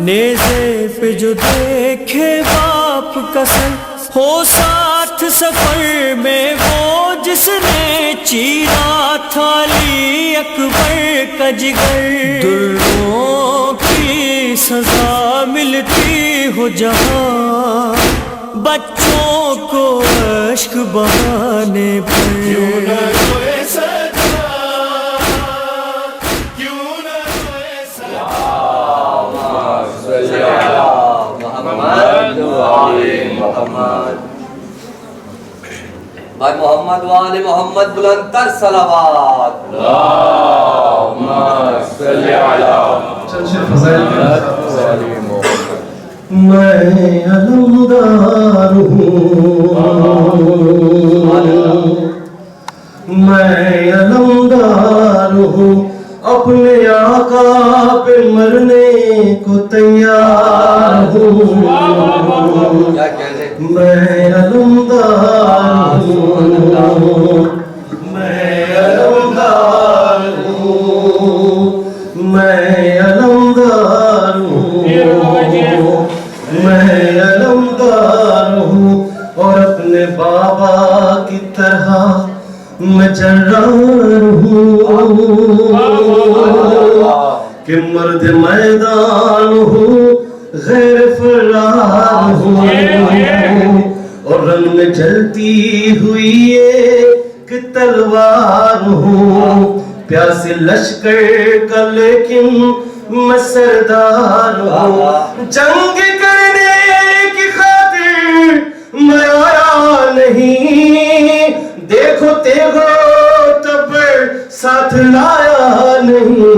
نیزے پہ جو دیکھے باپ کا سر، ہو ساتھ سفر میں وہ جس نے چیرا تھا علی اکبر کا جگر۔ دروں کی سزا ملتی ہو جہاں، بچوں کو اشک بہانے پر۔ بھائی محمد وآل محمد بلند تر صلوات۔ اللہم صلی علی میں علمدار ہوں، میں علمدار ہوں، اپنے آقا پہ مرنے کو تیار ہوں۔ میں علمدار ہوں، میں علمدار ہوں، میں علمدار ہوں، میں علمدار ہوں، اور اپنے بابا کی طرح میں جرار ہوں کہ مرد میدان ہوں، غیر فرار ہوں، اور رنگ میں جلتی ہوئی ایک تلوار ہوں، پیاسے لشکر کا لیکن میں سردار ہوں۔ جنگ کرنے کی خاطر میں آیا نہیں، دیکھو تیغو تب ساتھ لایا نہیں۔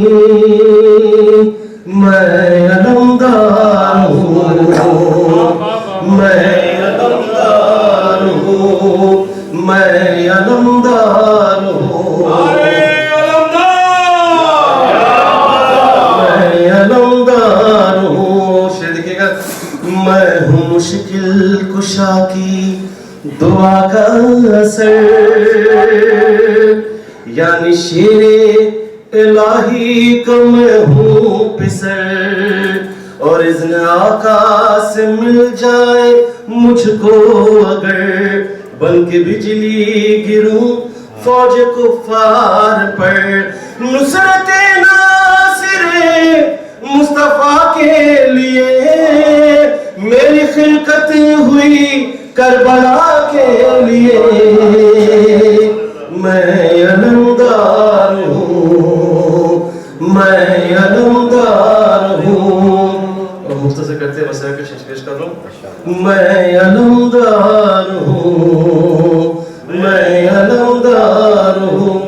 میں علمدار ہوں، میں علمدار ہوں، میں علمدار ہوں، میں علمدار ہوں۔ شعر دیکھئے گا، میں ہوں مشکل کشا کی دعا کا اثر، یعنی شیر الہی کا میں ہوں پسر، اور اذن آقا سے مل جائے مجھ کو اگر، بن کے بجلی گروں فوج کفار پر۔ نصرت ناصر مصطفیٰ کے لیے میری خلقت ہوئی کربلا کے لیے۔ میں علمدار ہوں، میں علمدار ہوں، اور مختصر کرتے ہیں مسئلہ کے پیش کر رہا ہوں۔ میں علمدار ہوں، میں علمدار ہوں،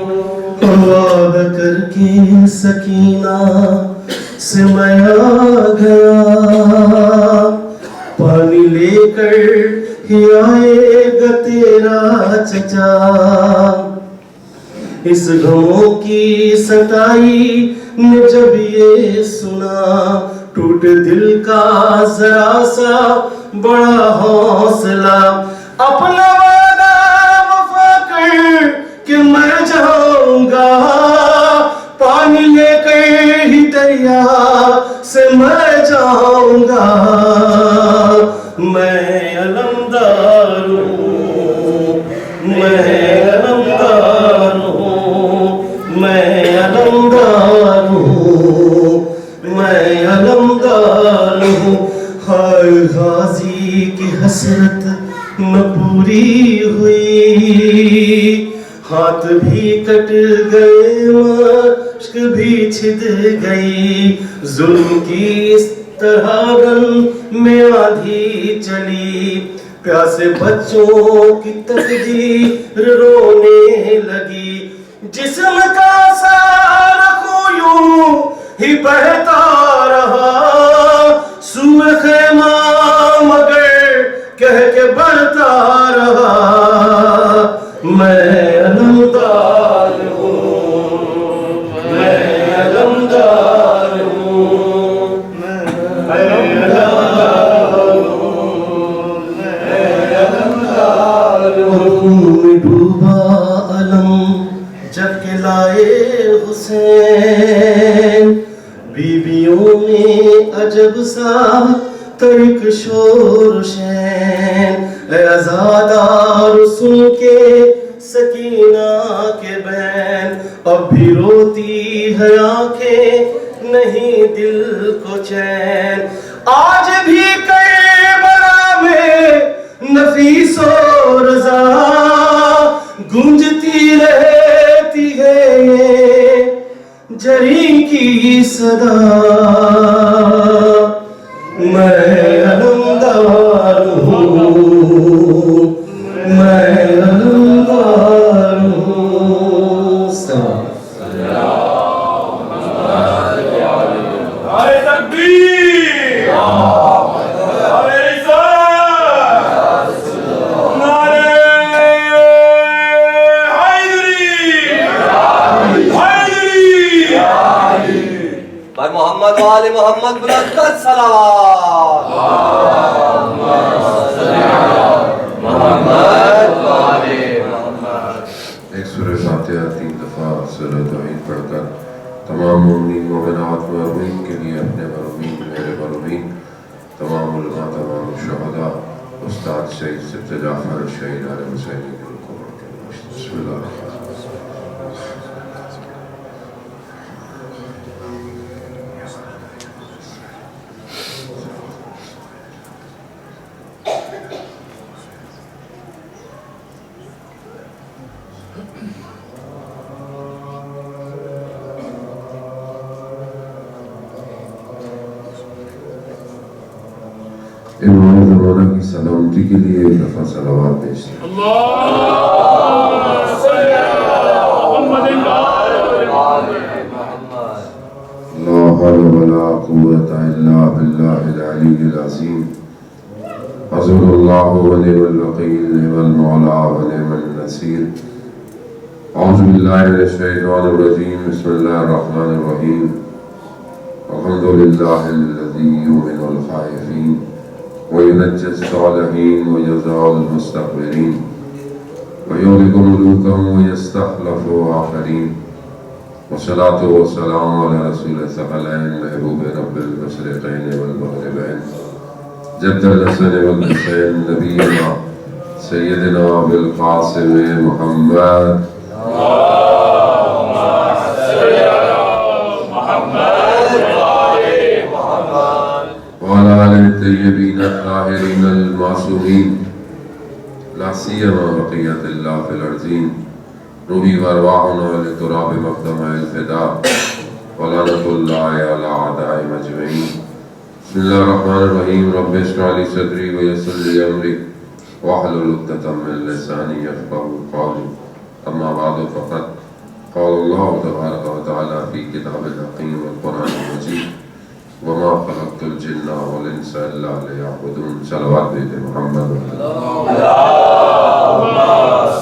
وعدہ کر کے سکینہ سے میں آ گیا، پانی لے کر ہی آئے گا تیرا چچا۔ اس غموں کی ستائی نے جب یہ سنا، ٹوٹ دل کا ذرا سا بڑا حوصلہ، اپنا وعدہ وفا کر کہ مر جاؤں گا، پانی لے کر ہی دریا سے مر جاؤں گا۔ میں علمدار ہوں، میں علمدار ہوں، میں علمدار ہوں، میں علمدار ہوں۔ ہر غازی کی حسرت نہ پوری ہوئی، ہاتھ بھی کٹ گئے، مشک بھی چھد گئی، ظلم کی اس طرح رن میں آندھی چلی، پیاسے بچوں کی تقدیر رونے لگی، جسم کا سارا خون یوں ہی بہتا رہا، سوئے خیمہ مگر کہہ کے بڑھتا رہا۔ میں علمدار ہوں، میں علمدار ہوں، میں علمدار ہوں، میں علمدار ہوں۔ خون میں ڈوبا علم جب کہ لائے حسین، بیویوں میں عجب سا ترک شور شین، اے عزادار سن کے سکینہ کے بین، اب بھی روتی ہے آنکھیں نہیں دل کو چین، آج بھی کربلا میں نفیس و رضا گونجتی رہتی ہے یہ جری کی صدا، میں علمدار ہوں، میں علمدار ہوں۔ نعرہ تکبیر، نعرہ رسالت، نعرہ حیدری، بھائی محمد و آل محمد بلند تر صلوات۔ محمد و آل محمد۔ ایک سورہ فاتحہ 3 دفعہ سورہ توحید پڑھ کر تمام مومنین مومنات مرحومین کے لیے، اپنے مرحومین، میرے مرحومین، تمام علماء، تمام شہداء، استاد شہید سبت جعفر، شہید عالم حسین کے رکوع پڑھ کے بسم اللہ الرحمن الرحیم۔ امام زمانہ کی سلامتی کے لیے ایک دفعہ صلوات پیش کریں۔ لا حول ولا قوة الا باللہ العلی العظیم، حسبنا اللہ ونعم الوکیل، نعم المولا ونعم النصیر۔ اعوذ باللہ من الشیطان الرجیم، بسم اللہ الرحمن الرحیم۔ الحمد للہ الذی یؤمن الخائفین وينجي الصالحين ويجزى المستكبرين ويهلك ملوكهم ويستخلف آخرين، والصلاة والسلام على رسول الثقلين محبوب رب المشرقين والمغربين، جد الحسن والحسين، نبينا سيدنا بالقاسم محمد وعلى آل الطيبين الطاهرين المعصومين، لا سيما بقية الله في الأرضين، روحي وأرواحنا لتراب مقدمة الفداء، ولعنة الله على أعدائهم أجمعين۔ بسم الله الرحمن الرحيم، رب اشرح لي صدري ويسر لي أمري واحلل عقدة من لساني يفقهوا قولي، أما بعد فقد قال الله تبارك وتعالى في كتابه الحكيم والقرآن المجيد، وما خلقت الجن والانس الا ليعبدون۔ صلوات بھیجیں محمد اللہم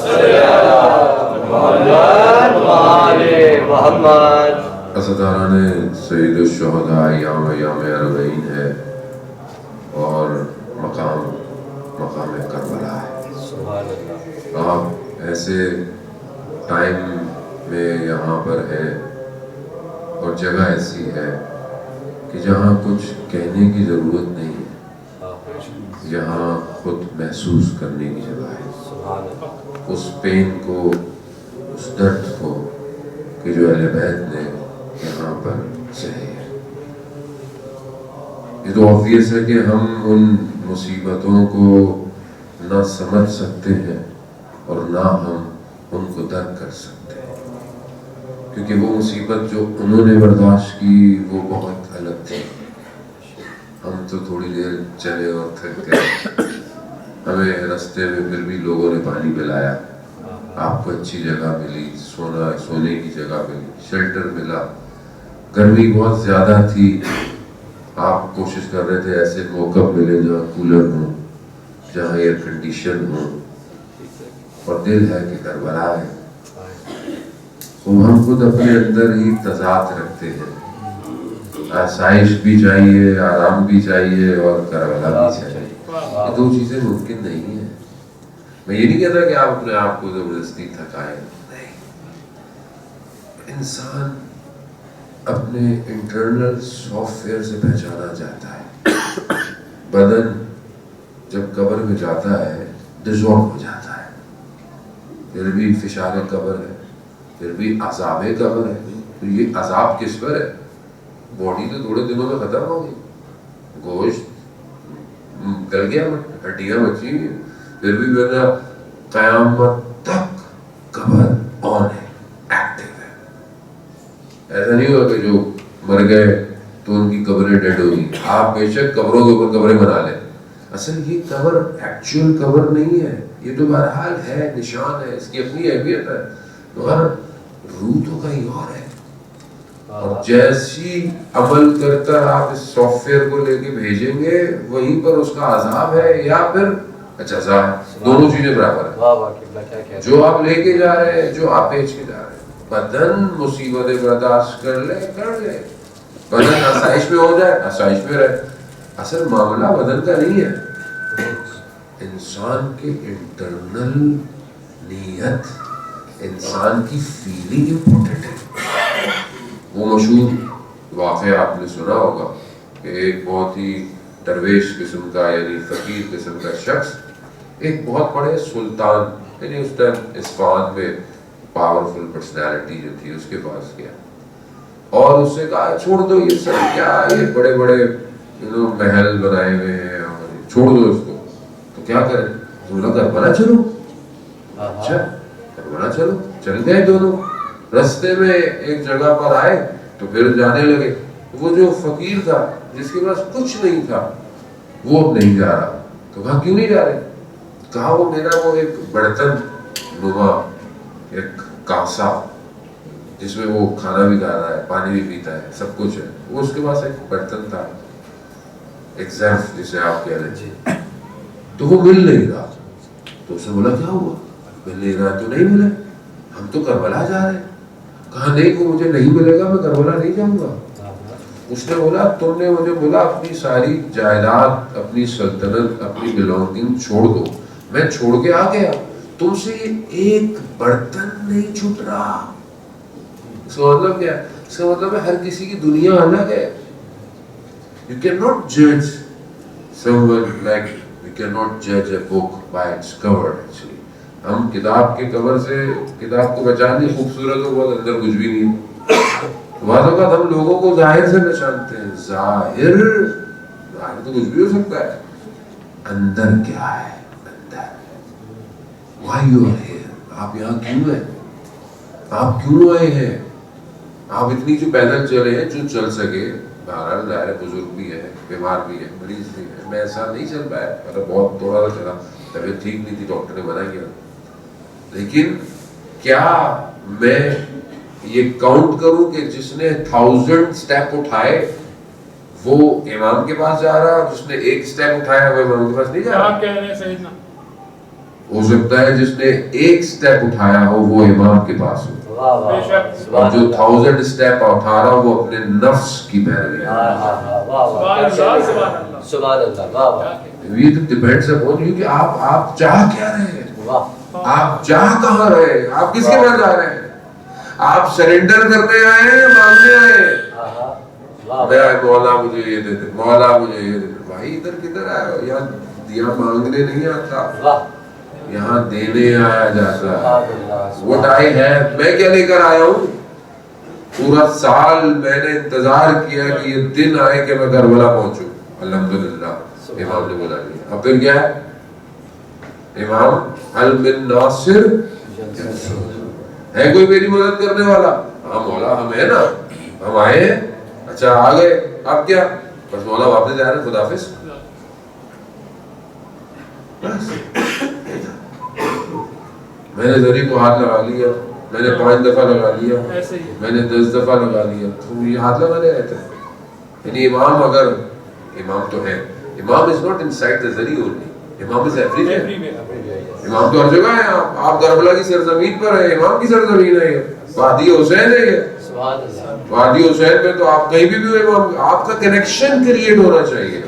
صلی علی محمد و آل محمد۔ اسداران سید الشہداء ایام اربعین ہے اور مقام کربلا ہے۔ آپ ایسے ٹائم میں یہاں پر ہیں اور جگہ ایسی ہے کہ جہاں کچھ کہنے کی ضرورت نہیں ہے، یہاں خود محسوس کرنے کی جگہ ہے، اس پین کو، اس درد کو کہ جو اہل بیت نے یہاں پر سہی ہے۔ یہ تو obvious ہے کہ ہم ان مصیبتوں کو نہ سمجھ سکتے ہیں اور نہ ہم ان کو درک کر سکتے ہیں، کیونکہ وہ مصیبت جو انہوں نے برداشت کی وہ بہت الگ تھی۔ ہم تو تھوڑی دیر چلے اور تھک گئے، ہمیں رستے میں پھر بھی لوگوں نے پانی پلایا، آپ کو اچھی جگہ ملی، سونے کی جگہ ملی، شیلٹر ملا۔ گرمی بہت زیادہ تھی، آپ کوشش کر رہے تھے ایسے موقع ملے جہاں کولر ہوں، جہاں ایئر کنڈیشن ہو، اور دل ہے کہ کربلا ہے۔ تو ہم خود اپنے اندر ہی تضاد رکھتے ہیں، آسائش بھی چاہیے، آرام بھی چاہیے اور کربلا بھی چاہیے۔ یہ دو چیزیں ممکن نہیں ہیں۔ میں یہ نہیں کہتا کہ آپ اپنے آپ کو زبردستی تھکائیں، نہیں۔ انسان اپنے انٹرنل سافٹ ویئر سے پہچانا جاتا ہے. بدن جب قبر میں جاتا ہے ڈسولو ہو جاتا ہے, پھر بھی فشار قبر ہے, پھر بھی عذاب قبر ہے. تو یہ عذاب کس پر ہے؟ باڈی تو تھوڑے دنوں میں ختم ہو گئی, گوشت گل گیا, ہڈیاں بچی ہوئی, پھر بھی میرا قیامت تک قبر آن ہے, ایکٹیو ہے. ایسا نہیں ہوا کہ جو مر گئے تو ان کی قبریں ڈیڈ ہو گئی. آپ بے شک قبروں کے اوپر قبریں بنا لیں, اصل یہ قبر ایکچوئل قبر نہیں ہے, یہ تو بہرحال ہے, نشان ہے, اس کی اپنی اہمیت ہے, مگر روح تو کہیں اور ہے. اور جیسی عمل کر کر آپ اس سافٹ ویئر کو لے کے بھیجیں گے وہیں پر اس کا عذاب ہے یا پھر جزا ہے. دونوں چیزیں برابر ہیں. جو آپ لے کے جا رہے ہیں, جو آپ بیچ کے جا رہے ہیں. بدن مصیبتیں برداشت کر لے, بدن آسائش میں ہو جائے, آسائش میں رہے. اصل معاملہ بدن کا نہیں ہے, انسان کے انٹرنل نیت, انسان کی فیلنگ امپورٹنٹ ہے. وہ مشہور واقعہ آپ نے سنا ہوگا کہ ایک بہت ہی درویش قسم کا یعنی فقیر قسم کا شخص ایک بہت بڑے سلطان یعنی اس ٹائم اصفہان میں پاورفل پرسنالٹی جو تھی اس کے پاس گیا اور اس سے کہا چھوڑ دو یہ سب, کیا یہ بڑے بڑے محل بنائے ہوئے ہیں, چھوڑ دو اس کو. تو کیا کریں؟ بولا کربلا چلو. اچھا کربلا چلو. چل گئے دونوں. رستے میں ایک جگہ پر آئے تو پھر جانے لگے. وہ جو فقیر تھا جس کے پاس کچھ نہیں تھا وہ اب نہیں جا رہا. تو کہا کیوں نہیں جا رہے؟ کہا وہ میرا وہ ایک برتن نما ایک کاسا جس میں وہ کھانا بھی کھا رہا ہے, پانی بھی پیتا ہے, سب کچھ ہے, وہ اس کے پاس ایک برتن تھا, ایک ظرف جسے آپ کہہ رہے ہیں, تو وہ مل نہیں رہا. تو اس نے بولا کیا ہوا؟ مل نہیں رہا. تو نہیں ملے, ہم تو کربلا جا رہے ہیں. کہا نہیں وہ مجھے نہیں ملے گا, میں کربلا نہیں جاؤں گا. اس نے بولا تم نے مجھے بولا اپنی ساری جائیداد, اپنی سلطنت, اپنی بلونگنگ چھوڑ دو, میں چھوڑ کے آ گیا, تم سے ایک برتن نہیں چھوٹ رہا. اس کا مطلب کیا ہے؟ اس کا مطلب ہے ہر کسی کی دنیا الگ ہے. You cannot judge someone like we cannot judge a book by its cover actually. ہم کتاب کے کور سے کتاب کو پہچان نہیں, خوبصورت ہو بہت اندر کچھ بھی نہیں. بعض اوقات ہم لوگوں کو ظاہر سے پہچانتے ہیں, ظاہر تو کچھ بھی ہو سکتا ہے, اندر کیا ہے, اندر why you are here, آپ یہاں کیوں ہیں, آپ کیوں آئے ہیں, آپ اتنی جو پیدل چلے ہیں جو چل سکے. بہرحال ظاہر بزرگ بھی ہے, بیمار بھی ہے, مریض بھی ہے, میں ایسا نہیں چل پایا, مطلب بہت تھوڑا سا چلا, طبیعت ٹھیک نہیں تھی, ڈاکٹر نے منع کیا. لیکن کیا میں یہ کاؤنٹ کروں کہ جس نے 1000 اسٹیپ اٹھائے وہ امام کے پاس جا رہا, جس نے ایک اسٹیپ اٹھایا وہ امام کے پاس نہیں جا رہا؟ آپ کہہ رہے ہیں سیدنا, ہو سکتا ہے جس نے ایک اسٹیپ اٹھایا ہو وہ امام کے پاس ہو, اور جو 1000 اسٹیپ اٹھا رہا وہ اپنے نفس کی پیروی. یہ ڈیپینڈس اپون یو کہ آپ چاہ کیا رہے ہیں, آپ چاہ کہاں رہے ہیں, آپ کس کے پاس جا رہے ہیں, آپ سرنڈر کرنے آئے ہیں یا مانگنے آئے ہیں؟ مولا مجھے یہ دے دے, مولا مجھے یہ دے دے. بھائی ادھر کدھر آئے ہو, یہاں دیا مانگنے نہیں آتا, یہاں دینے آیا جاتا ہے. What I have, میں کیا لے کر آیا ہوں؟ پورا سال میں نے انتظار کیا کہ یہ دن آئے کہ میں کربلا پہنچوں. الحمدللہ امام نے بولا دیا. اب پھر کیا ہے امام, حل من ناصر, ہے کوئی میری مدد کرنے والا؟ ہاں مولا ہم ہیں نا, ہم آئے ہیں. اچھا آ گئے, اب کیا بس مولا واپس جا رہے ہیں, خدا حافظ. میں نے ذری کو ہاتھ لگا لیا, میں نے 5 دفعہ لگا لیا, میں نے 10 دفعہ لگا لیا, تو یہ ہاتھ لگانے آئے تھے. یعنی امام اگر امام تو ہے, امام از ناٹ انسائڈ دا ذری اونلی, امام از ایوری ویئر. امام تو ہر جگہ ہے. آپ کربلا کی سرزمین پر ہیں, امام کی سرزمین ہے, وادی حسین ہے یہ, وادی حسین میں تو آپ کہیں بھی امام. آپ کا کنیکشن کریٹ ہونا چاہیے.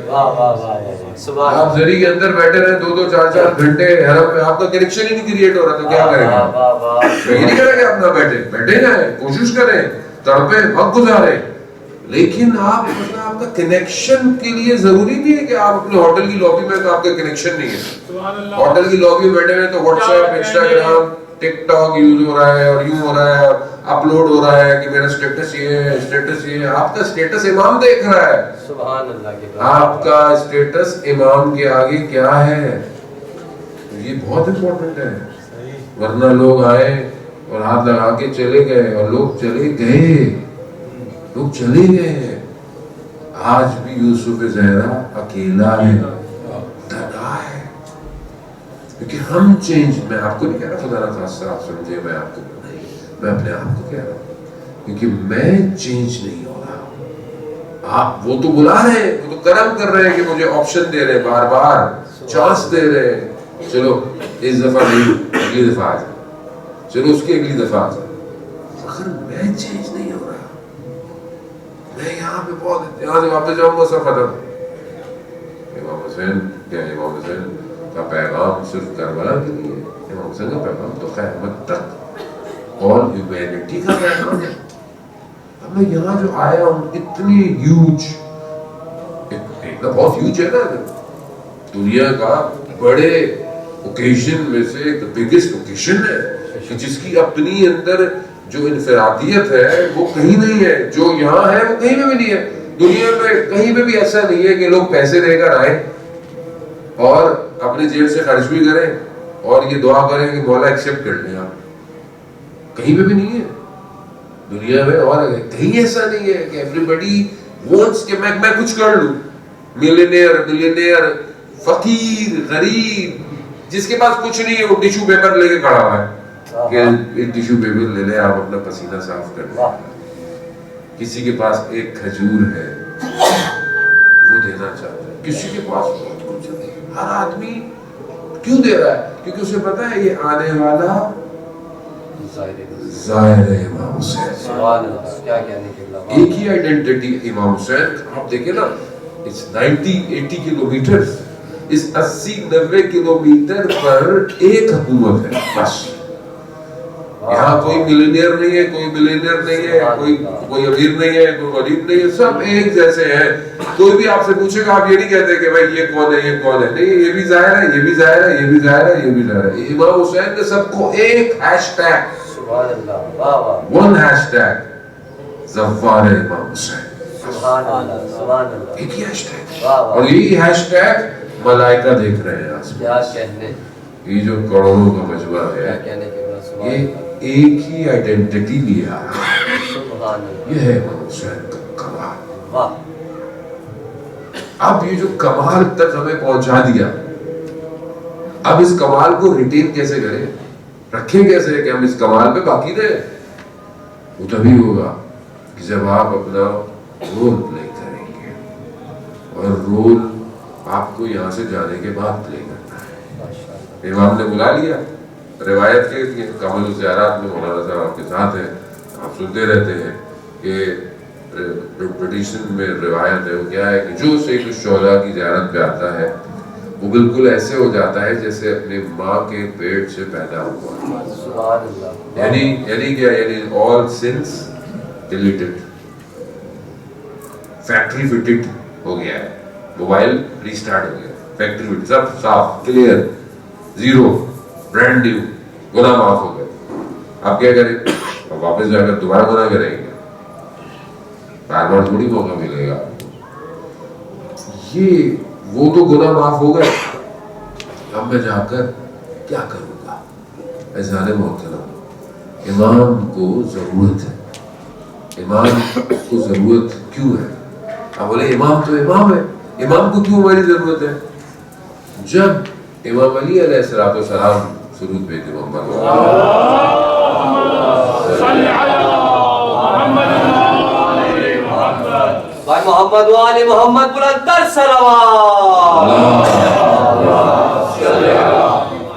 آپ ذری کے اندر بیٹھے رہے 2-2, 4-4 گھنٹے حرم میں, آپ کا کنیکشن ہی نہیں کریٹ ہو رہا, تو کیا کریں گے؟ یہ نہیں کریں گے آپ نہ بیٹھے, بیٹھے جائیں, کوشش کریں. تڑپے وقت گزارے, لیکن آپ آپ کا کنیکشن کے لیے ضروری نہیں ہے کہ آپ اپنے ہوٹل کی لابی میں تو آپ کا کنیکشن نہیں ہے. ہوٹل کی لابی میں بیٹھے ہوئے تو واٹس ایپ, انسٹاگرام, ٹک ٹاک یوز ہو رہا ہے اور یوں ہو رہا ہے, اپلوڈ ہو رہا ہے کہ میرا اسٹیٹس یہ ہے, اسٹیٹس یہ ہے. آپ کا اسٹیٹس امام دیکھ رہا ہے. سبحان اللہ کی آپ کا اسٹیٹس امام کے آگے کیا ہے, یہ بہت امپورٹنٹ ہے. ورنہ لوگ آئے اور ہاتھ لگا کے چلے گئے, اور لوگ چلے گئے, لوگ چلے گئے. آج بھی یوسف زہرا اکیلا ہے, تنہا ہے, کیونکہ ہم چینج, میں آپ کو نہیں کہہ رہا خدا نہ خاصہ آپ سمجھے, میں آپ کو نہیں, میں اپنے آپ کو کہہ رہا ہوں, کیونکہ میں چینج نہیں ہو رہا. آپ وہ تو بلا رہے ہیں, وہ تو کرم کر رہے ہیں کہ مجھے آپشن دے رہے ہیں, بار بار چانس دے رہے ہیں. چلو اس دفعہ نہیں, اگلی دفعہ آ جائے, چلو اس کی اگلی دفعہ آ جائے. مگر میں چینج نہیں ہو رہا. میں یہاں پہ بہت, یہاں سے واپس جاؤں گا سب ختم. امام حسین کیا, امام حسین کا پیغام صرف کربلا کے لیے, امام حسین کا پیغام تو قیامت تک اور ہیومینٹی کا پیغام ہے. اب میں یہاں جو آیا ہوں اتنی ہیوج, بہت ہیوج ہے نا, دنیا کا بڑے اوکیشن میں سے ایک بگیسٹ اوکیشن ہے, کہ جس کی اپنی اندر جو انفرادیت ہے وہ کہیں نہیں ہے, جو یہاں ہے وہ کہیں پہ بھی نہیں ہے. دنیا میں کہیں پہ بھی ایسا نہیں ہے کہ لوگ پیسے دے کر آئیں اور اپنی جیب سے خرچ بھی کریں اور یہ دعا کریں کہ مولا ایکسیپٹ کر لیں. آپ کہیں پہ بھی نہیں ہے دنیا میں, اور کہیں ایسا نہیں ہے کہ ایوریبڈی وانٹس کہ میں کچھ کر لوں. ملینئر, فقیر, غریب, جس کے پاس کچھ نہیں ہے وہ ٹیشو پیپر لے کے کھڑا ہوا ہے کہ ایک ٹیشو پیپر لے لے, آپ اپنا پسینہ صاف کر لیں. کسی کے پاس ایک کھجور ہے وہ دینا چاہتا ہے, کسی کے پاس بہت کچھ ہے. ہر آدمی کیوں دے رہا ہے؟ کیونکہ اسے پتا ہے یہ آنے والا ظاہر ہے امام حسین. سبحان اللہ, کیا کہنے کے اللہ. ایک ہی آئیڈینٹی امام حسین. آپ دیکھیں نا, اس 90-80 کلومیٹر, اس 80-90 کلومیٹر پر ایک حکومت ہے بس. یہاں کوئی ملینئر نہیں ہے, کوئی بلینئر نہیں ہے, کوئی امیر نہیں ہے, کوئی غریب نہیں ہے, سب ایک جیسے ہیں. کوئی بھی آپ سے پوچھے گا آپ یہ نہیں کہتے کہ بھائی یہ کون ہے, یہ کون ہے. نہیں, یہ بھی ظاہر ہے, یہ بھی ظاہر ہے, یہ بھی ظاہر ہے, یہ بھی ظاہر ہے. امام حسین نے سب کو ایک ہیش ٹیگ, سبحان اللہ, واہ واہ, ون ہیش ٹیگ, زوار امام حسین. سبحان اللہ, سبحان اللہ, ایک ہی ہیش ٹیگ, واہ واہ, اور یہی ہیش ٹیگ ملائکہ دیکھ رہے ہیں آسمان. کیا کہنے, یہ جو کروڑوں کا مجموعہ کیا ہے کہنے کے اللہ. سبحان یہ اللہ, ایک ہی آئیڈینٹی لیے آ رہا ہے. سبحان اللہ, یہ ہے امام حسین کا کمال. واہ. اب یہ جو کمال تک ہمیں پہنچا دیا, اب اس کمال کو ریٹین کیسے کریں, رکھیں کیسے کہ ہم اس کمال پہ باقی رہیں. وہ تبھی ہوگا کہ جب آپ اپنا رول پلے کریں گے, اور رول آپ کو یہاں سے جانے کے بعد پلے کرنا ہے. امام نے بلا لیا, روایت کے کامل زیارات میں مولانا صاحب آپ کے ساتھ ہیں, آپ سنتے رہتے ہیں کہ ٹریڈیشن میں روایت ہے, وہ کیا ہے کہ جو سید الشہداء کی زیارت پہ آتا ہے وہ بالکل ایسے ہو جاتا ہے جیسے اپنی ماں کے پیٹ سے پیدا ہوا. سبحان اللہ, یعنی کیا, یعنی all sins deleted, factory fitted ہو گیا ہے, موبائل ریسٹارٹ ہو گیا, فیکٹری فٹ, سب صاف, کلیئر, زیرو, برانڈ نیو, گناہ معاف ہو گئے. آپ کیا کریں, اب واپس جا کر دوبارہ گناہ کریں گے, بار بار تھوڑی موقع ملے گا. یہ وہ تو گناہ معاف ہو گئے, اب میں جا کر کیا کروں گا. اذان محترم, امام کو ضرورت ہے. امام کو ضرورت کیوں ہے؟ اب بولے امام تو امام ہے, امام کو کیوں ہماری ضرورت ہے؟ جب امام علی علیہ السلام سرود بھیجتے بھائی محمد و آل محمد بلند تر صلوات.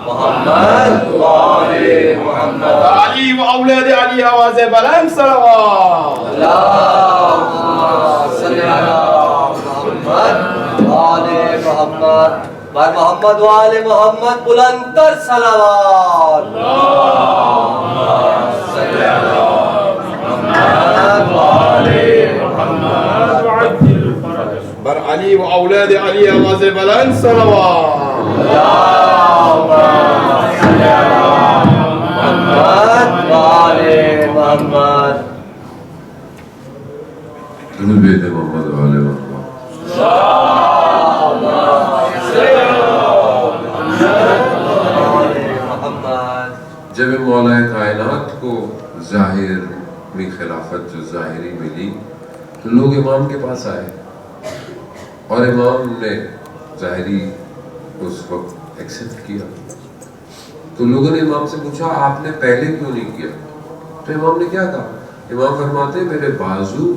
محمد و آل محمد, علی و اولاد علی آواز بلند صلوات. اللهم صل علی محمد و آل محمد. بھائی محمد و آل محمد بلند تر صلوات. اللهم صل علی محمد. بر علی و اولاد علی آواز بلند صلوات. محمد وآل محمد. درود بیت محمد و آل محمد. جب مولا کائنات کو ظاہر میں خلافت جو ظاہری ملی تو لوگ امام کے پاس آئے اور امام نے ظاہری اس وقت ایکسپٹ کیا. تو لوگوں نے امام سے پوچھا آپ نے پہلے کیوں نہیں کیا؟ تو امام نے کیا کہا؟ امام فرماتے میرے بازو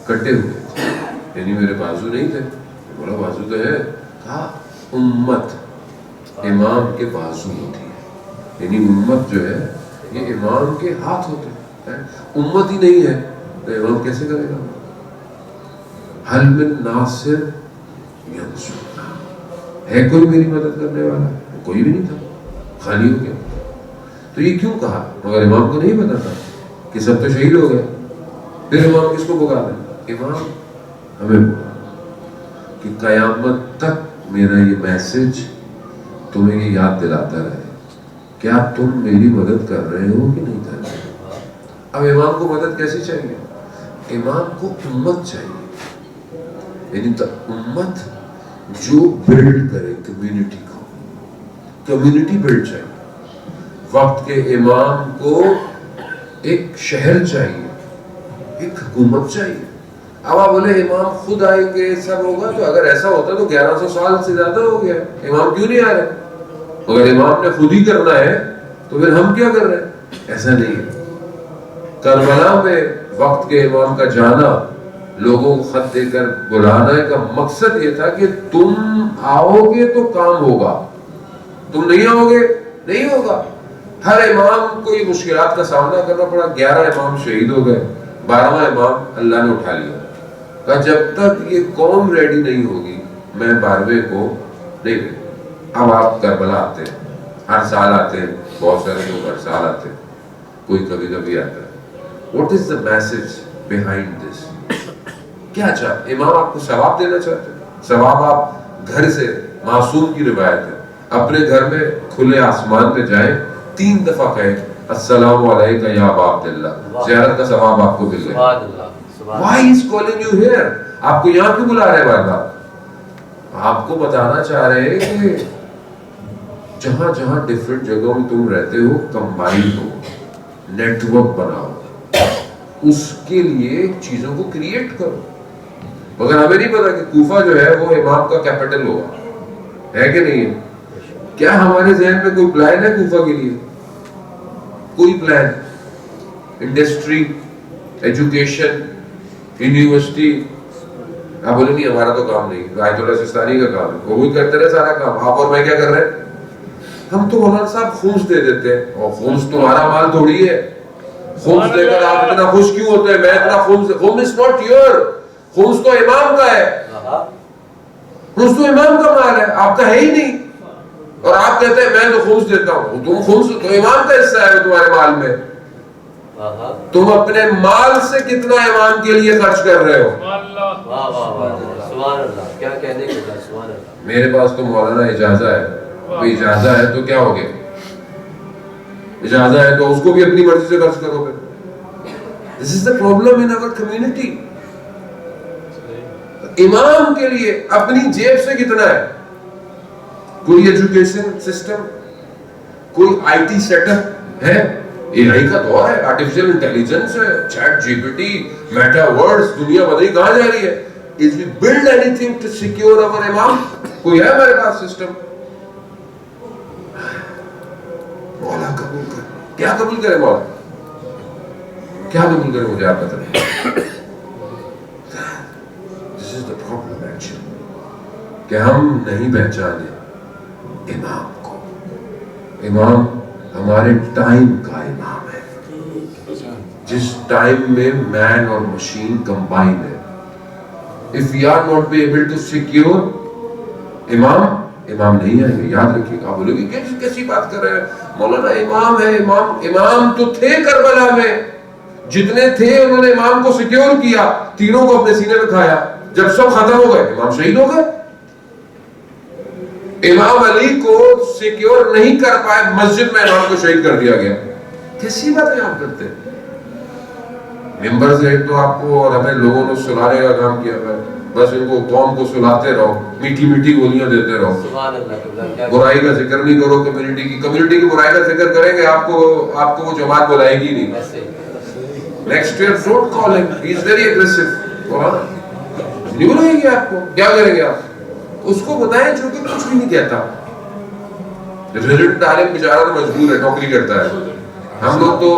کٹے ہوئے تھے، یعنی میرے بازو نہیں تھے. بولا بازو تو ہے. کہا امت امام کے بازو ہوتی ہے، یعنی امت جو ہے یہ امام کے ہاتھ ہوتے ہیں. امت ہی نہیں ہے تو امام کیسے کرے گا؟ حل من ناصر ینصرنا، ہے کوئی میری مدد کرنے والا؟ کوئی بھی نہیں تھا، خالی ہو گیا. تو یہ کیوں کہا؟ مگر امام کو نہیں پتا تھا کہ سب تو شہید ہو گئے. پھر امام کس کو بکا دیں؟ امام ہمیں بکا کہ قیامت تک میرا یہ میسج تمہیں یہ یاد دلاتا رہے کیا تم میری مدد کر رہے ہو کہ نہیں کر رہے ہو. اب امام کو مدد کیسی چاہیے؟ امام کو امت چاہیے، یعنی امت جو بلڈ کرے کمیونٹی کو، کمیونٹی بلڈ چاہیے. وقت کے امام کو ایک شہر چاہیے، ایک حکومت چاہیے. اب آپ بولے امام خود آئیں گے سب ہوگا، تو اگر ایسا ہوتا تو 1100 سال سے زیادہ ہو گیا، امام کیوں نہیں آ رہے؟ اگر امام نے خود ہی کرنا ہے تو پھر ہم کیا کر رہے ہیں؟ ایسا نہیں ہے. کربلا میں وقت کے امام کا جانا، لوگوں کو خط دے کر بلانا کا مقصد یہ تھا کہ تم آؤ گے تو کام ہوگا، تم نہیں آؤ گے نہیں ہوگا. ہر امام کو یہ مشکلات کا سامنا کرنا پڑا. 11 امام شہید ہو گئے، 12واں امام اللہ نے اٹھا لیا. کہا جب تک یہ قوم ریڈی نہیں ہوگی میں 12ویں کو نہیں دے. اب آپ کربلا آتے ہیں، ہر سال آتے ہیں، بہت سارے لوگ ہر سال آتے ہیں، کوئی کبھی کبھی آتا ہے. What is the message behind this? کیا چاہتے؟ امام آپ کو ثواب دینا چاہتے ہیں. ثواب آپ گھر سے، معصوم کی روایت ہے، اپنے گھر میں کھلے آسمان پہ جائیں 3 دفعہ کہیں السلام علیکم یا ابا عبداللہ، زیارت کا ثواب آپ کو مل گیا. Why is calling you here؟ آپ کو یہاں کیوں بلا رہے ہیں بار بار؟ آپ کو بتانا چاہ رہے ہیں کہ جہاں جہاں ڈیفرنٹ جگہوں میں تم رہتے ہو کمبائن ہو، نیٹ ورک بناؤ، اس کے لیے چیزوں کو کریٹ کرو. مگر ہمیں نہیں پتا کہ کوفہ جو ہے وہ امام کا کیپٹل ہوگا، ہے کہ نہیں ہے؟ کیا ہمارے ذہن میں کوئی پلان ہے کوفہ کے لیے؟ کوئی پلان؟ Industry, education, university. آپ بولے نہیں ہمارا تو کام نہیں، آیت اللہ سستانی کا کام ہے، وہ کرتے رہے سارا کام. آپ اور میں کیا کر رہے ہیں؟ ہم تو مولانا صاحب خونس دے دیتے ہیں، اور خونس تمہارا مال تھوڑی ہے. خونس دے کر آپ اتنا خوش کیوں ہوتے ہیں؟ میں اتنا خونس is not your، خونس تو امام کا ہے، خونس تو امام کا مال ہے، آپ کا ہے ہی نہیں. اور آپ کہتے ہیں میں تو خونس دیتا ہوں. تم خونس تو امام کا حصہ ہے تمہارے مال میں. تم اپنے مال سے کتنا امام کے لیے خرچ کر رہے ہو؟ کیا کہنے کے بعد سبحان اللہ. میرے پاس تو مولانا اجازہ ہے، کوئی اجازہ ہے تو کیا ہو گیا؟ اجازہ ہے تو اس کو بھی اپنی مرضی سے خرچ کرو گے. This is the problem in our community. امام کے لیے اپنی جیب سے کتنا ہے؟ کوئی ایجوکیشن سسٹم، کوئی آئی ٹی سیٹ اپ ہے؟ اے آئی کا دور ہے، آرٹیفیشل انٹیلیجنس ہے، chat G P T, metaverse, دنیا بدلی کہاں جا رہی ہے. If we build anything to secure our امام، کوئی ہے ہمارے پاس سسٹم؟ مولا قبول کر. کیا قبول کرے مولا؟ کیا قبول کرے مجھے آپ بتائیں. This is the problem actually، کہ ہم نہیں پہچانے امام کو. امام ہمارے ٹائم کا امام ہے، جس ٹائم میں مین اور مشین کمبائن ہے. If we are not be able to secure امام نہیں آئیں گے. یاد رکھیے گا. آپ بولے گے کیسی بات کر رہے ہیں مولانا؟ امام ہے، امام تو تھے کربلا میں. جتنے تھے انہوں نے امام کو سیکیور کیا, تینوں کو اپنے سینے میں کھایا. جب سب ختم ہو گئے امام شہید ہو گئے. امام علی کو سیکیور نہیں کر پائے, مسجد میں امام کو شہید کر دیا گیا. کیسی باتیں آپ کرتے ہیں؟ ممبر سے تو آپ کو اور ہمیں لوگوں نے سلانے کا کام کیا ہے, بس ان کو قوم کو سلاتے رہو, میٹھی میٹھی گولیاں دیتے رہو. برائی کا ذکر نہیں کرو کمیونٹی کی برائی کا ذکر کریں گے آپ کو وہ جماعت بلائے گی نہیں. نیکسٹ ایئر ڈونٹ کال ہم, ہی از ویری اگریسو. نہیں بلائیں گے آپ کو, کیا کریں گے آپ اس کو بتائیں جو کہ کچھ بھی نہیں کہتا. ریزلٹ عالم بیچارہ تو مجبور ہے, نوکری کرتا ہے. ہم لوگ تو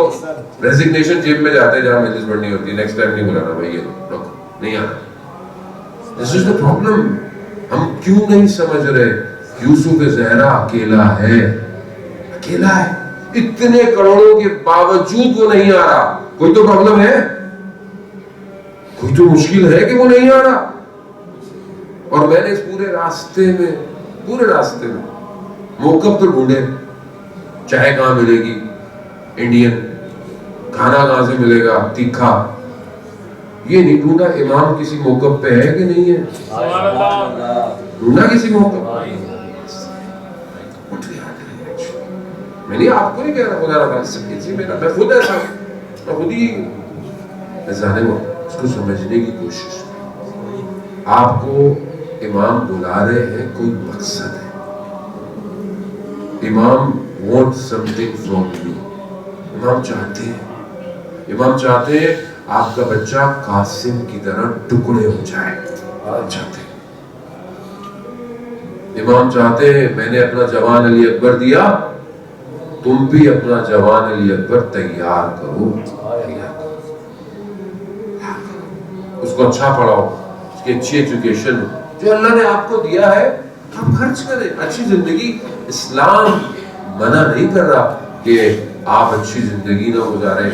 ریزگنیشن جیب میں جاتے ہیں جہاں مجلس پڑھنی ہوتی ہے, نیکسٹ ٹائم نہیں بلانا بھائی, یہ لوگ نہیں آنا. دس از دا پرابلم. ہم کیوں نہیں سمجھ رہے یوسف زہرا اکیلا ہے, اتنے کروڑوں کے باوجود وہ نہیں آ رہا. کوئی تو پرابلم ہے, کوئی تو مشکل ہے کہ وہ نہیں آ رہا. اور میں نے اس پورے راستے میں موقف تو ڈھونڈے, چائے کہاں ملے گی انڈین, کھانا کہاں سے ملے گا تیکھا, یہ نہیں ڈھونڈا امام کسی موقف پہ ہے کہ نہیں ہے. ڈھونڈا کسی موقف. میں نہیں آپ کو نہیں کہہ رہا, خدا رہا میں خود ایسا, میں خود ہی ظالم ہوں. اس کو سمجھنے کی کوشش. آپ کو امام بلا رہے ہیں, کوئی مقصد ہے. امام want something from you. امام چاہتے ہیں آپ کا بچہ قاسم کی طرح ٹکڑے ہو جائے. امام چاہتے ہیں میں نے اپنا جوان علی اکبر دیا, تم بھی اپنا جوان علی اکبر تیار کرو. اس کو اچھا پڑھاؤ, اس کی اچھی ایجوکیشن جو اللہ نے آپ کو دیا ہے آپ خرچ کریں. اچھی زندگی, اسلام منع نہیں کر رہا کہ آپ اچھی زندگی نہ گزاریں,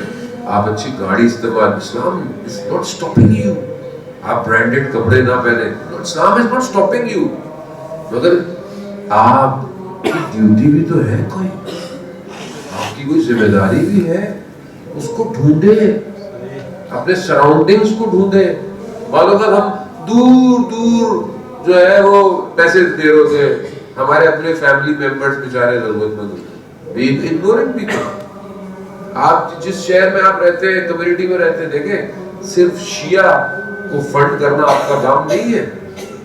آپ اچھی گاڑی استعمال, اسلام is not stopping you. آپ برانڈڈ کپڑے نہ پہنیں, اسلام is not stopping you. مگر آپ کی ڈیوٹی بھی تو ہے, کوئی آپ کی کوئی ذمہ داری بھی ہے. اس کو ڈھونڈیں, اپنے سراؤنڈنگز کو ڈھونڈیں. معلوم ہے ہم دور جو ہے وہ پیسے دے رہے ہوتے ہیں, ہمارے اپنے فیملی ممبرز بیچارے ضرورت مند ہوتے ہیں. ignorant people. آپ جس شہر میں آپ رہتے ہیں, کمیونٹی میں رہتے ہیں, دیکھیں صرف شیعہ کو فنڈ کرنا آپ کا کام نہیں ہے,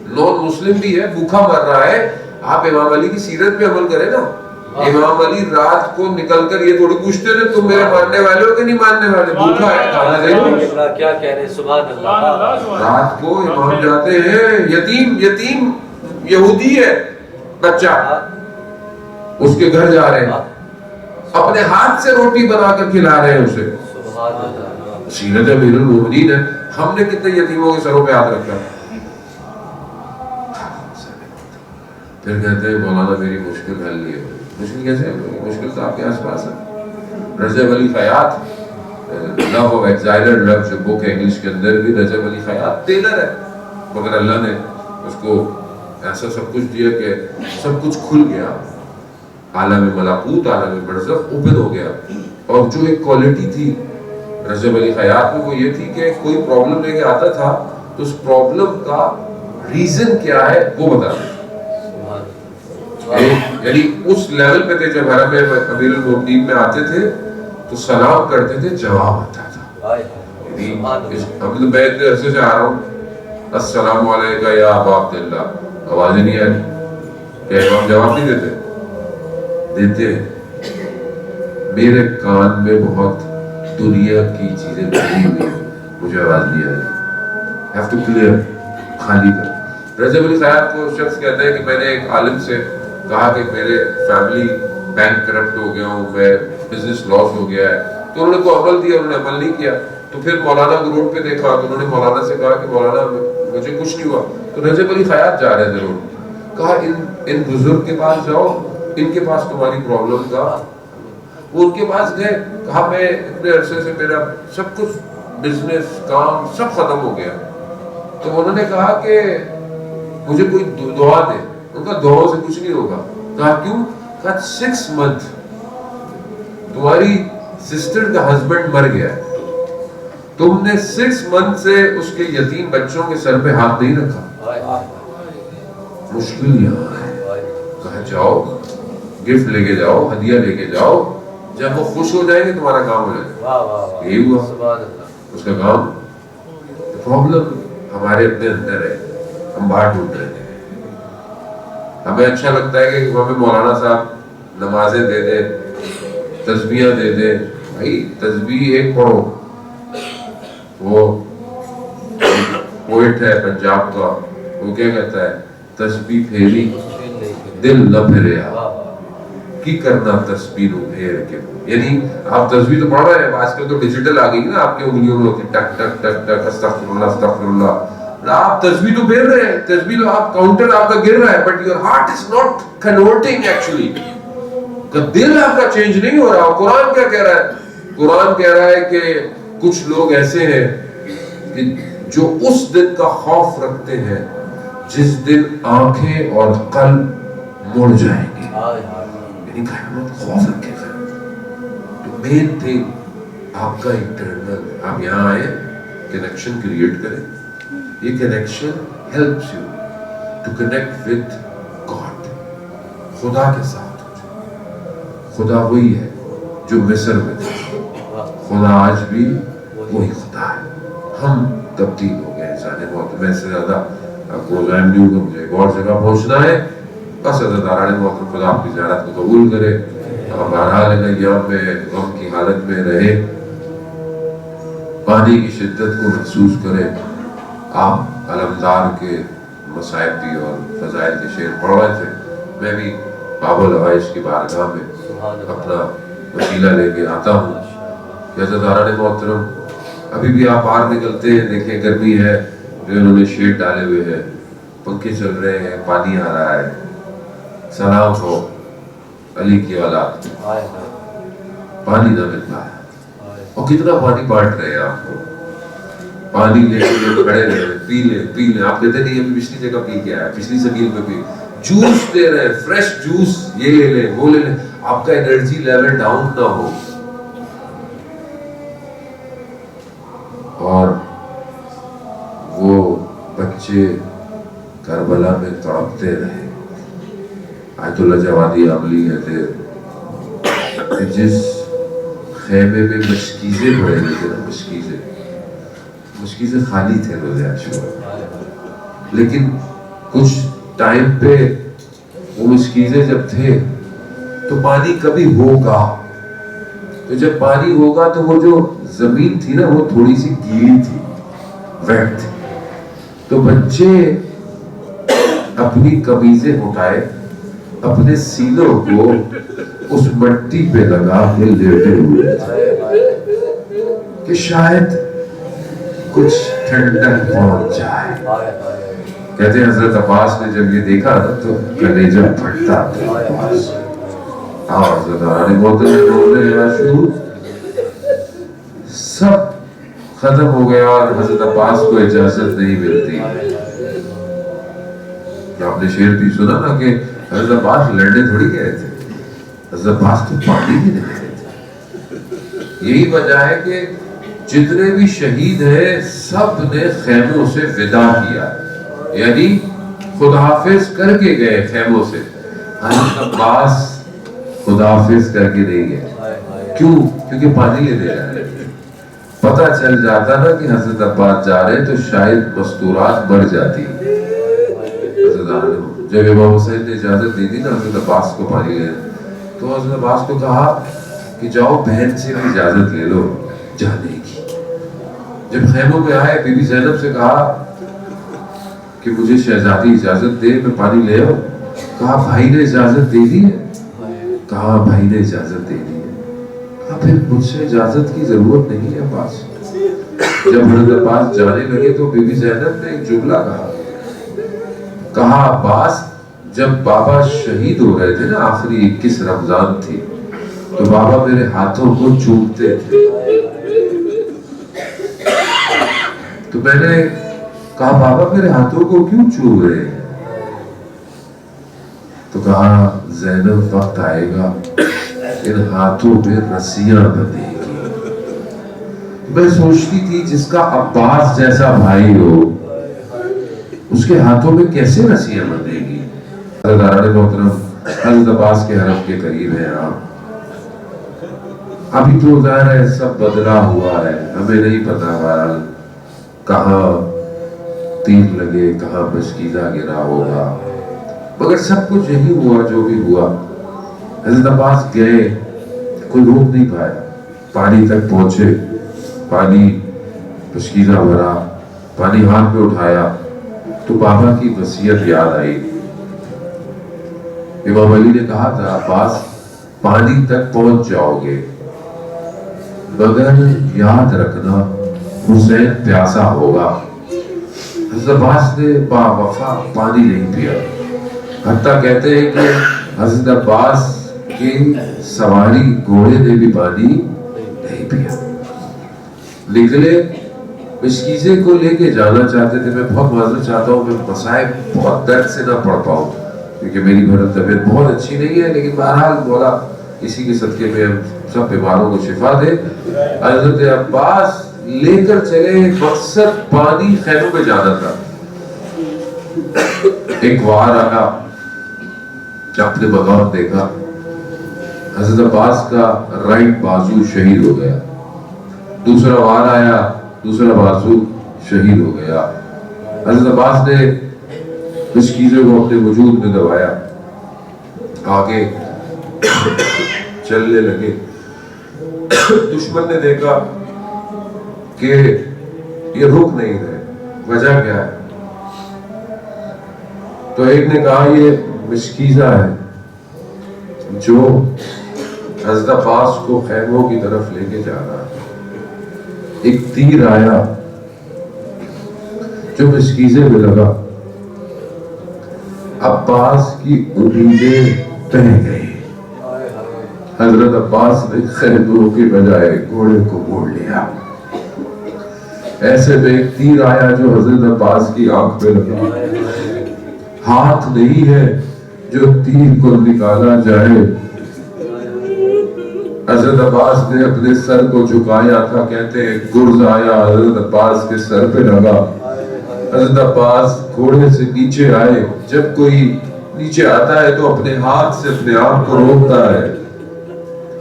نان مسلم بھی ہے, بھوکا مر رہا ہے. آپ امام علی کی سیرت پہ عمل کریں نا. امام علی رات کو نکل کر یہ تھوڑی پوچھتے تھے تم میرے ماننے والے ہو کہ نہیں ماننے والے, بھوکا ہے, کھانا دے دو. کیا کہہ رہے, سبحان اللہ. رات کو امام جاتے ہیں, یتیم یہودی ہے بچہ, اس کے گھر جا رہے ہیں, اپنے ہاتھ سے روٹی بنا کر کھلا رہے ہیں اسے. سیرت امیر المومنین ہے. ہم نے کتنے یتیموں کے سروں پہ ہاتھ رکھا. پھر کہتے ہیں مولانا میری مشکل حل نہیں ہے. مشکل کیسے؟ مشکل تو آپ کے آس پاس ہے. رجب علی خیاط, لو آف ایگزائلر لو جو بک ہے انگلش کے اندر بھی, رجب علی خیاط ٹیلر ہے, مگر اللہ نے اس کو ایسا سب کچھ دیا کہ سب کچھ کھل گیا. عالم ملکوت, عالم برزخ اوپن ہو گیا. اور جو ایک کوالٹی تھی رجب علی خیاط میں وہ یہ تھی کہ کوئی پرابلم لے کے آتا تھا تو اس پرابلم کا ریزن کیا ہے وہ بتاتا. یعنی اس لیول پہ تھے جب حرم امیر المومنین میں آتے تھے تو سلام کرتے تھے, جواب آتا تھا. میں اتنے عرصے سے آ رہا ہوں, السلام علیکم یا ابا عبداللہ, آواز نہیں آ رہی. کیا امام جواب نہیں دیتے؟ میرے کان میں بہت دنیا کی چیزیں بھری ہوئی ہیں, مجھے آواز نہیں آ رہی. have to clear, خالی کر. رجب علی خیاط کو شخص کہتا ہے کہ میں نے ایک عالم سے کہا کہ میرے فیملی بینک کرپٹ ہو گیا ہوں, میں بزنس لاس ہو گیا ہے. تو انہوں نے کو عمل دیا, انہوں نے عمل نہیں کیا. تو پھر مولانا کو روڈ پہ دیکھا تو انہوں نے مولانا سے کہا کہ مولانا مجھے کچھ نہیں ہوا. تو رجب علی خیاط جا رہے تھے روڈ, کہا ان بزرگ کے پاس جاؤ, ان کے پاس تمہاری پرابلم کا. وہ ان کے پاس گئے, کہا میں اتنے عرصے سے میرا سب کچھ بزنس کام سب ختم ہو گیا. تو انہوں نے کہا کہ مجھے کوئی دعا دے. ان کا دعاؤں سے کچھ نہیں ہوگا. کہا کیوں؟ کہا 6 month تمہاری سسٹر کا ہسبینڈ مر گیا ہے, تم نے 6 منتھ سے اس کے یتیم بچوں کے سر پہ ہاتھ نہیں رکھا. مشکل یہاں ہے. کہا جاؤ گفٹ لے کے جاؤ, ہدیہ لے کے جاؤ, جب وہ خوش ہو جائیں گے تمہارا کام ہو جائے گا. یہی ہوا اس کا کام. پرابلم ہمارے اپنے اندر ہے, ہم باہر ڈھونڈ رہے ہیں. ہمیں اچھا لگتا ہے کہ ہمیں مولانا صاحب نمازیں دے دے, تسبیحاں دے دے. بھائی تسبیح ایک پڑھو. وہ پوئٹ ہے پنجاب کا, وہ کیا کہتا ہے, تسبیح پھیری دل نہ پھریا کی کرنا تسبیح نو پھیر کے. یعنی آپ تسبیح تو پڑھ رہے ہیں, آج کل تو ڈیجیٹل آ گئی نا, آپ کی انگلیوں میں ہوتی ٹک ٹک ٹک ٹک استغفر اللہ استغفر اللہ. آپ تسبیح تو پھیر رہے ہیں, تسبیح تو آپ کاؤنٹر آپ کا گر رہا ہے, but your heart is not converting actually. دل آپ کا چینج نہیں ہو رہا. قرآن کیا کہہ رہا ہے؟ قرآن کہہ رہا ہے کہ کچھ لوگ ایسے ہیں کہ جو اس دن کا خوف رکھتے ہیں جس دن آنکھیں اور قلب مڑ جائیں گے. یعنی قیامت خوف رکھے گا. تو مین تھنگ آپ کا انٹرنل, آپ یہاں آئے کنیکشن کریٹ کریں. یہ connection helps you to connect with God, خدا کے ساتھ. خدا وہی ہے جو مصر میں تھا, خدا آج بھی وہی خدا ہے. ہم تبدیل ہو گئے انسانی موت میں. سے زیادہ آپ کو غائب نہیں ہوگا, مجھے ایک اور جگہ پہنچنا ہے. بس حضرت داران محترم خدا آپ کی زیارت کو قبول کرے. بہرحال ایام میں غم کی حالت میں رہے, پانی کی شدت کو محسوس کرے. آپ علمدار کے مصائب کی اور فضائل کے شعر پڑھ رہے تھے. میں بھی باب العوائش کی بارگاہ میں اپنا وسیلہ لے کے آتا ہوں. حضرت داران محترم ابھی بھی آپ باہر نکلتے ہیں, دیکھیں گرمی ہے, جو انہوں نے شیڈ ڈالے ہوئے ہیں, پنکھے چل رہے ہیں, پانی آ رہا ہے. سلام ہو علی کی اولاد, پانی نہ مل پایا. اور کتنا پانی بانٹ رہے ہیں آپ کو. پانی لے کے کھڑے رہے, پی لیں پی لیں. آپ کہتے نہیں ابھی پچھلی جگہ پی کے آیا, پچھلی سبیل میں بھی جوس دے رہے ہیں, فریش جوس, یہ لے لیں وہ لے لیں. آپ کا انرجی لیول ڈاؤن نہ ہو. اور وہ بچے کربلا میں تڑپتے رہے. آیت اللہ جوادی عملی کہتے کہ جس خیمے میں مشکیزیں پڑے ہوئے تھے نا, مشکیزیں خالی تھے روزے عاشورا, لیکن کچھ ٹائم پہ وہ مشکیزیں جب تھے تو پانی کبھی ہوگا. تو جب پانی ہوگا تو وہ جو زمین تھی نا وہ تھوڑی سی گیلی تھی, ویٹ تھی. تو بچے اپنی قمیضیں اٹھائے, اپنے سینوں کو اس مٹی پہ لگا کے لیٹے ہوئے تھے کہ شاید کچھ ٹھنڈک پہنچ جائے. کہتے ہیں حضرت عباس نے جب یہ دیکھا نا تو کلیجہ پھٹتا تھا. اور حضرت داران محترم سب ختم ہو گیا اور حضرت عباس کو اجازت نہیں ملتی. آپ نے شعر بھی سنا نا کہ حضرت عباس لڑنے تھوڑی گئے تھے, حضرت عباس تو پانی بھی نہیں گئے تھے. یہی وجہ ہے کہ جتنے بھی شہید ہیں سب نے خیموں سے ودا کیا, یعنی خداحافظ کر کے گئے خیموں سے. حضرت عباس خداحافظ کر کے نہیں گئے. کیوں؟ کیونکہ پانی لینے جا رہے تھے. پتہ چل جاتا نا کہ حضرت عباس جا رہے تو شاید مستورات بڑھ جاتی. جب امام حسین نے اجازت دی تھی نا حضرت عباس کو پانی لینے, تو حضرت عباس کو کہا کہ جاؤ بہن سے بھی اجازت لے لو جانے کی. جب خیموں میں آئے بی بی زینب سے کہا کہ مجھے شہزادی اجازت دے, میں پانی لے آؤں. کہا بھائی نے اجازت دے دی ہے. کہا بھائی نے اجازت دے دی ہے. کہا پھر مجھ سے اجازت کی ضرورت نہیں ہے عباس. جب حضرت عباس جانے لگے تو بی بی زینب نے ایک جملہ کہا عباس جب بابا شہید ہو رہے تھے نا, آخری 21 رمضان تھی, تو بابا میرے ہاتھوں کو چومتے تھے. تو میں نے کہا بابا میرے ہاتھوں کو کیوں چوم رہے ہیں؟ تو کہا زینب وقت آئے گا ان ہاتھوں پہ رسیاں بندھے گی. میں سوچتی تھی جس کا عباس جیسا بھائی ہو اس کے ہاتھوں میں کیسے رسیاں بندھے گی. حضرت محترم حضرت عباس کے حرم کے قریب ہیں آپ. ابھی تو ظاہر ہے سب بدلا ہوا ہے, ہمیں نہیں پتا بہرحال کہاں تیر لگے, کہاں مشکیزہ گرا ہوگا, مگر سب کچھ یہی ہوا جو بھی ہوا. حضرت عباس گئے, کوئی روک نہیں پائے, پانی تک پہنچے, پانی مشکیزہ بھرا, پانی ہاتھ میں اٹھایا تو بابا کی وصیت یاد آئی. امام علی نے کہا تھا عباس پانی تک پہنچ جاؤ گے مگر یاد رکھنا حسین پیاسا ہوگا. حضرت عباس نے با وفا پانی نہیں پیا. حتیٰ کہتے ہیں کہ حضرت عباس کی سواری گھوڑے نے بھی پانی نہیں پیا. نکلے, مشکیزے کو لے کے جانا چاہتے تھے. میں بہت معذرت چاہتا ہوں, میں مصائب بہت درد سے نہ پڑھ پاؤں کیونکہ میری طبیعت بہت اچھی نہیں ہے, لیکن بہرحال مولا اسی کے صدقے میں سب بیماروں کو شفا دے. حضرت عباس لے کر چلے, مقصد پانی خیموں میں جانا تھا. ایک وار آیا, اپنے بغور دیکھا, حضرت عباس کا رائٹ بازو شہید ہو گیا. دوسرا وار آیا, دوسرا بازو شہید ہو گیا. حضرت عباس نے مشکیزے کو اپنے وجود میں دبایا, آگے چلنے لگے. دشمن نے دیکھا کہ یہ رک نہیں رہے, وجہ کیا ہے؟ تو ایک نے کہا یہ مشکیزہ ہے جو حضرت عباس کو خیموں کی طرف لے کے جا رہا ہے. ایک تیر آیا جو مشکیزے میں لگا, عباس کی امیدیں تہ گئی. حضرت عباس نے خیموں کی بجائے گھوڑے کو موڑ لیا. ایسے میں ایک تیر آیا جو حضرت عباس کی آنکھ پہ لگا. ہاتھ نہیں ہے جو تیر کو نکالا جائے. حضرت عباس نے اپنے سر کو جھکایا تھا, کہتے ہیں گرز آیا حضرت عباس کے سر پہ لگا. حضرت عباس گھوڑے سے نیچے آئے. جب کوئی نیچے آتا ہے تو اپنے ہاتھ سے اپنے آپ کو روکتا ہے.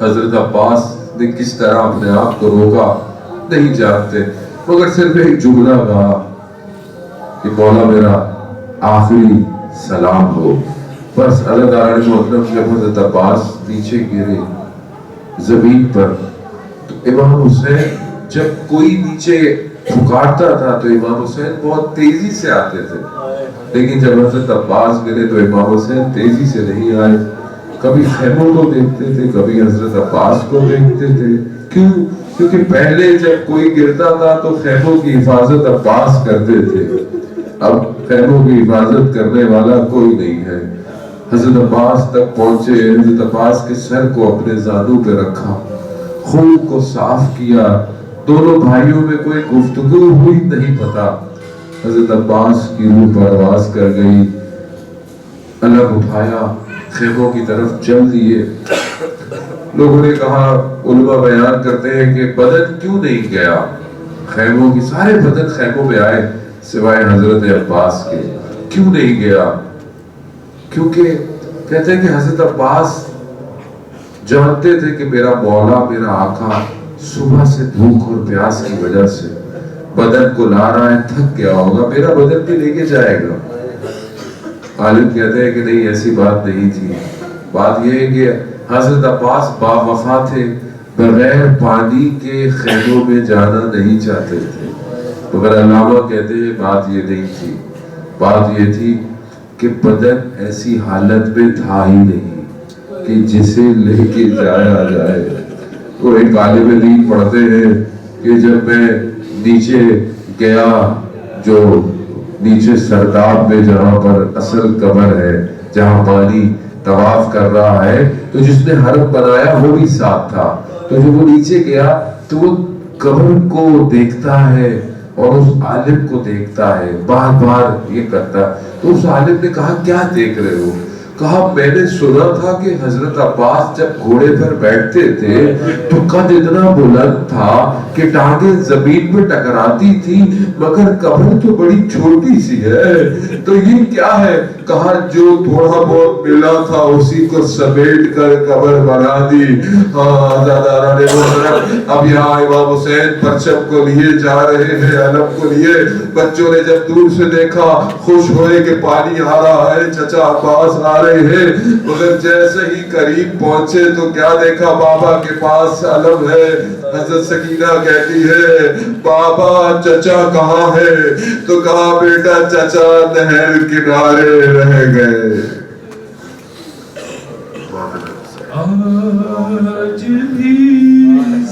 حضرت عباس نے کس طرح اپنے آپ کو روکا نہیں جانتے, مگر صرف ایک جملہ کہا کہ مولا میرا آخری سلام ہو. بس اللہ تعالیٰ نے محترم جب حضرت عباس نیچے گرے زمین پر تو امام حسین جب کوئی نیچے پکارتا تھا تو امام حسین بہت تیزی سے آتے تھے, لیکن جب حضرت عباس گرے تو امام حسین تیزی سے نہیں آئے. کبھی خیموں کو دیکھتے تھے, کبھی حضرت عباس کو دیکھتے تھے. کیوں؟ کیونکہ پہلے جب کوئی گرتا تھا تو خیموں کی حفاظت عباس کرتے تھے, اب خیموں کی حفاظت کرنے والا کوئی نہیں ہے. حضرت عباس تک پہنچے, حضرت عباس کے سر کو اپنے زانوں پہ رکھا, خون کو صاف کیا. دونوں بھائیوں میں کوئی گفتگو ہوئی نہیں پتا. حضرت عباس کی روح پرواز کر گئی. الگ اٹھایا, خیموں کی طرف چل دیے. لوگوں نے کہا, علماء بیان کرتے ہیں کہ بدن کیوں نہیں گیا خیموں کی, سارے بدن خیموں میں آئے سوائے حضرت عباس کے. کیوں نہیں گیا؟ کیونکہ کہتے ہیں کہ حضرت عباس جانتے تھے کہ میرا مولا, میرا آقا صبح سے بھوک اور پیاس کی وجہ سے بدن کو لا رہا ہے, تھک گیا ہوگا, میرا بدن بھی لے کے جائے گا. عالم کہتے ہیں کہ نہیں, ایسی بات نہیں تھی. بات یہ ہے کہ حضرت عباس با وفا تھے, بغیر پانی کے خیموں میں جانا نہیں چاہتے تھے. مگر علامہ کہتے ہیں بات یہ نہیں تھی, بات یہ تھی کہ بدن ایسی حالت میں تھا ہی نہیں کہ جسے لے کے جایا جائے. وہ ایک عالم دین پڑھتے ہیں کہ جب میں نیچے گیا, جو نیچے سرداب میں جہاں پر اصل قبر ہے, جہاں پانی طواف کر رہا ہے, تو جس نے حرم بنایا وہ بھی ساتھ تھا. تو جب وہ نیچے گیا تو وہ قبر کو دیکھتا ہے اور اس عالم کو دیکھتا ہے, بار بار یہ کرتا. تو اس عالم نے کہا کیا دیکھ رہے ہو؟ کہا میں نے سنا تھا کہ حضرت عباس جب گھوڑے پر بیٹھتے تھے تو قد اتنا بلند تھا کہ ٹانگیں زمین پہ ٹکراتی تھی، مگر قبر تو بڑی چھوٹی سی ہے، تو یہ کیا ہے؟ کہا جو تھوڑا بہت ملا تھا اسی کو سمیٹ کر قبر بنا دی۔ اب یہاں امام حسین پرچم کو لیے جا رہے ہیں، علم کو لیے، بچوں نے جب دور سے دیکھا خوش ہوئے کہ پانی آ رہا ہے، چچا عباس آ رہے ہیں، مگر جیسے ہی قریب پہنچے تو کیا دیکھا؟ بابا کے پاس علم ہے۔ حضرت سکینہ کہتی ہے بابا چچا کہاں ہے؟ تو کہا بیٹا چچا نہر کنارے رہ گئے۔ آج بھی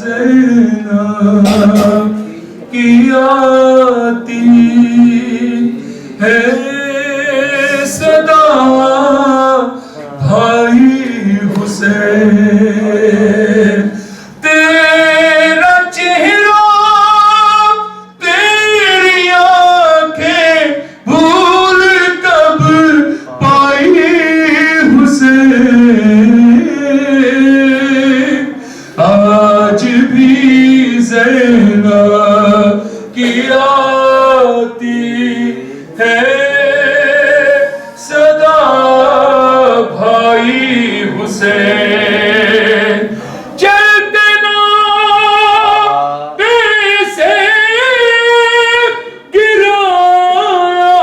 زینب کی آتی ہے صدا بھائی حسین، تیرا چہرہ تیری آنکھیں بھول کب پائی حسین، آج بھی زینب کی آتی ہے صدا بھائی حسین، چلتے نام سے گرایا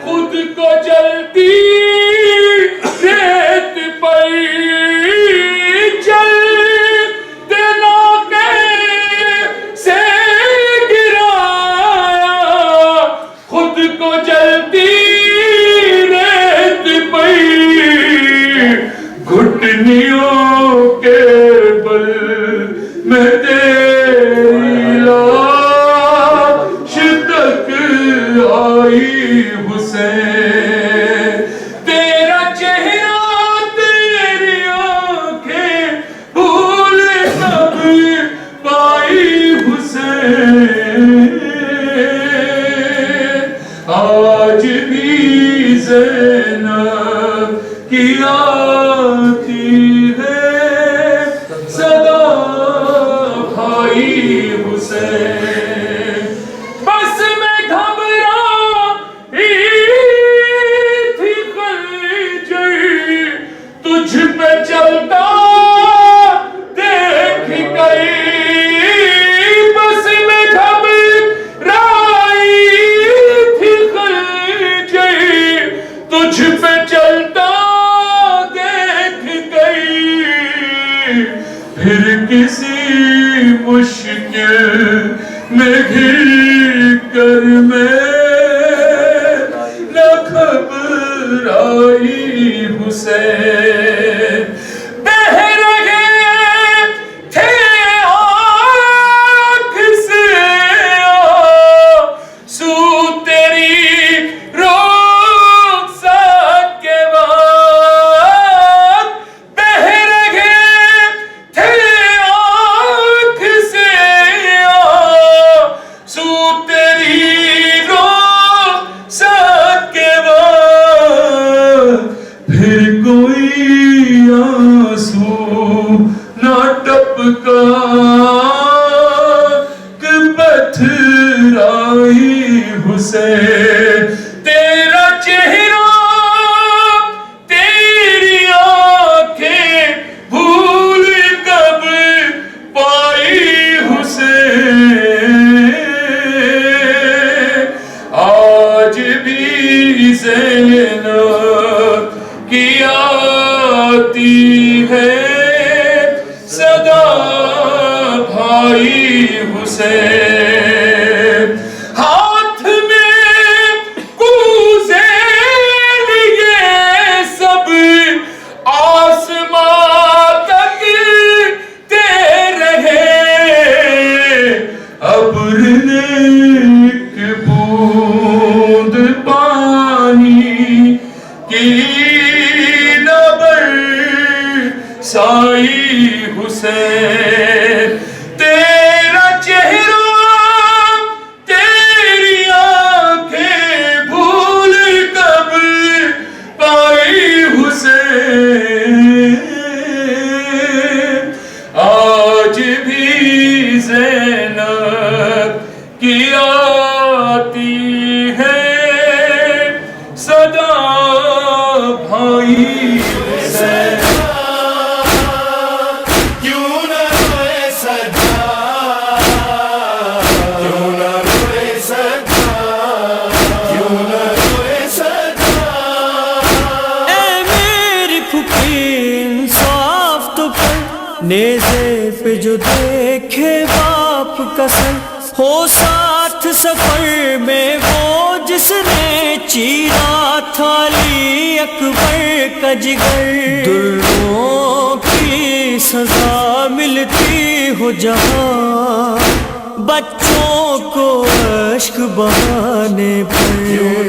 خود کو جلتی ریت پئی، چلتے نام سے گرایا خود کو جلتی ریت پئی، گھٹنیوں کے بل میں تیری لاش تک آئی حسین، تیرا چہرہ تیری آنکھیں بھول کب پائی حسین، آج بھی زینب کی آتی ہے صدا بھائی حسین، بس میں گھبرائی تھی خنجر تجھ پہ چلتا دیکھ گئی، بس میں گھبرائی تھی خنجر تجھ پہ چلتا دیکھ گئی، پھر کسی مشکل میں گر کر میں نہ گھبرائی حسین، بہہ رہے تھے آنکھ سے آنسو تیری رخصت کے بعد، بہہ رہے تھے آنکھ سے آنسو تیری رخصت کے بعد، پھر کوئی آنسو نہ ٹپکا کہ پتھر آئی حسین، تیرا چہرہ تیری آنکھیں بھول کب پائی حسین، آج بھی زینب کی آتی ہے صدا بھائی حسین، ہاتھ میں کوزے لیے سب آسمان تک تے رہے، ابر نے ایک بوند پانی کی نہ برسائی حسین، تیرا چہرہ تیری آنکھیں بھول کب پائی جو دیکھے باپ کا سر، ہو ساتھ سفر میں وہ جس نے چیرا تھا علی اکبر کا جگر، دروں کی سزا ملتی ہو جہاں بچوں کو اشک بہانے پر۔